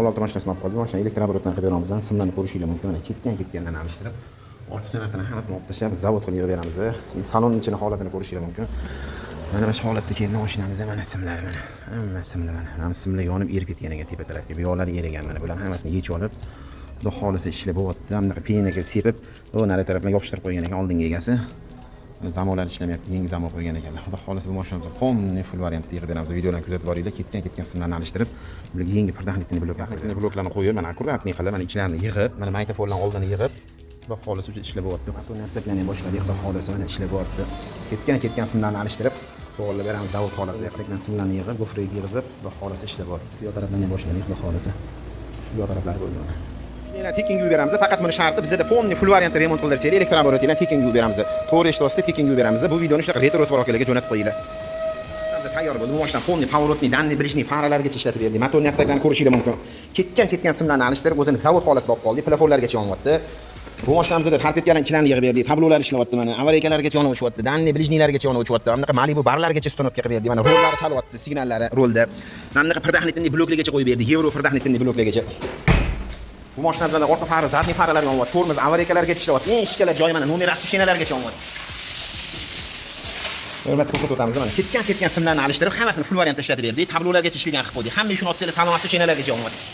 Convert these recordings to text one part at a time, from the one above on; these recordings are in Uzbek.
06 mashinasini olib qoldik. Mashina elektrooborotdan qilib beramiz. Simlarni ko'rishingiz mumkin. Mana ketgandan alishtirib, ortiqcha narsani hammasini olib tashlab, zavod qilib yig'ib beramiz. Salonning ichini holatini ko'rishingiz mumkin. Mana shu holatda keldi mashinamiz, mana simlar mana. Hamma simlar mana. Mana simlar yonib erib ketgan ekan tepa tarafga. Bu yo'llar erigan mana. Bularni hammasini yechib olib, xudo xolisa ishlab bo'lyapti. Bunaqa penaga sepib, bu nari tarafdan yopishtirib qo'ygan ekan oldingi egasi. Zamonlar ishlamayapti, yangi zamon qo'ygan ekanlar. Xudo xolisa bu mashinamizni polniy full variantda yig'ib beramiz. Videolarni kuzatib boringlar. Ketgan simlarni alishtirib, bularga yangi pardahlikni bloklarni qo'yib, mana akkuratni qilib, mana ichlarini yig'ib, mana maytafonlarni oldini yig'ib, xudo xolisa o'sha ishlab bo'lyapti. Narsaklarni ham boshladik, xudo xolisa mana ishlab bo'lyapti. Ketgan simlarni alishtirib, to'g'rilab beramiz zavod holatida. Narsaklarni simlarni yig'ib, gofriga yig'izib, xudo xolisa ishlab bo'lyapti. Shu tarafdan ham boshladik, xudo xolisa. Bu taraflar bo'ldi mana. Yana tekinga yuvib beramiz. Faqat buni sharti bizda polniy full variantda remont qildirsak, elektrooborot bilan tekinga yuvib beramiz. To'g'ri eshitibsiz, tekinga yuvib beramiz. Bu videoni shunaqa retro svarokalarga jo'natib qo'yinglar. Tayyor bo'ldi. Bu mashina polniy поворотный, данный ближний faralarigacha ishlatib berdik. Motorni aksaklarni ko'rishingiz mumkin. Ketgan simlarni alishtirib, o'zini zavod holatida olib qoldik. Plafonlargacha yonyapti. Bu mashinamizda har ketgan ichlarni yig'ib berdik. Tablolar ishlayapti mana. Avariykalargacha yonib o'chyapti. Данный ближнийlargacha yonib o'chyapti. Bunaqa Malibu barlargacha ustanobga qilib berdik. Mana rollari chalyapti, signallari rolda. Mana bunaqa pardahlikni bloklargacha qo'yib berdik. Yevro pardahlikni bloklargacha. Bu mashinamizda orqa fari, zadniy faralar yonyapti. Tormoz avariykalargacha ishlayapti. Eng ishkalar joyi mana nomer rasmshinalargacha yonyapti. Hurmatli ko'rsatib o'tamiz mana. Ketgan simlarni alishtirib, hammasini full variantda ishlatib berdik. Tablolargacha ishlangan qilib qo'ydik. Hamma ishni olsangiz salon rasmshinalargacha yonyapti.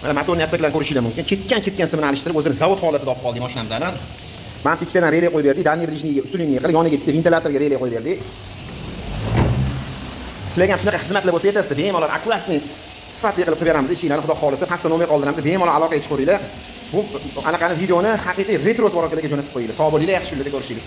Mana motorni aksaklarni ko'rishingiz mumkin. Ketgan simlarni alishtirib, o'zini zavod holatida olib qoldik mashinamizdan. Mana ikkitadan relay qo'yib berdik. Данный ближний usulinni qilib, yoniga bitta ventilatorga relay qo'yib berdik. Sizlarga ham shunaqa xizmatlar bo'lsa yetasizda, bemalol akkuratni sifatli qilib beramiz ishinglarni, xudo xolisa. Pastda nomer qoldiramiz, bemalol aloqaga chiqib ko'ringlar. Bu anaqani videoni haqiqiy retro svarokalarga jo'natib qo'yinglar. Sog' bo'linglar, yaxshi kunlarda ko'rishaylik.